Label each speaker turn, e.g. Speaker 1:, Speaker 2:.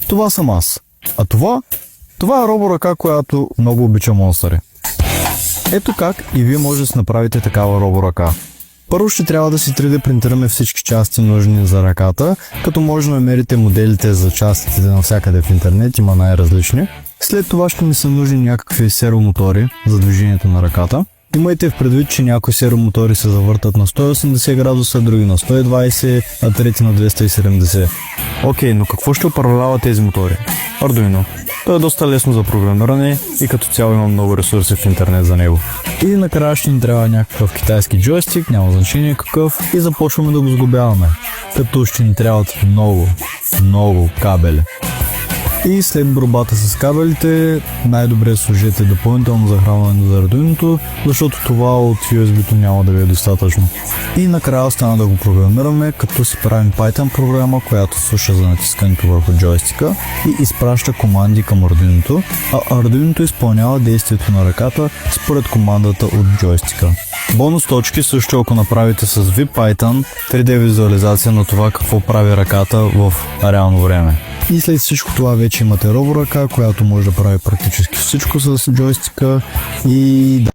Speaker 1: Това съм аз. А това е роборъка, която много обича монстъри. Ето как и вие може да си направите такава роборъка. Първо ще трябва да си 3D принтираме всички части нужни за ръката, като може да намерите моделите за частите навсякъде в интернет, има най-различни. След това ще ми са нужни някакви серомотори за движението на ръката. Имайте в предвид, че някои серомотори се завъртат на 180 градуса, други на 120, а трети на 270. Окей, но какво ще управлява тези мотори? Arduino. То е доста лесно за програмиране и като цяло има много ресурси в интернет за него. И накрая ще ни трябва някакъв китайски джойстик, няма значение какъв, и започваме да го сглобяваме. Като ще ни трябват много кабели. И след борбата с кабелите, най-добре сложете допълнително захранване за Arduino, защото това от USB-то няма да ви е достатъчно. И накрая остана да го програмираме, като си правим Python програма, която слуша за натискането върху джойстика и изпраща команди към Arduino, а Arduino изпълнява действието на ръката според командата от джойстика. Бонус точки също, ако направите с VPython 3D визуализация на това какво прави ръката в реално време. И след всичко това вече имате роборъка, която може да прави практически всичко с джойстика и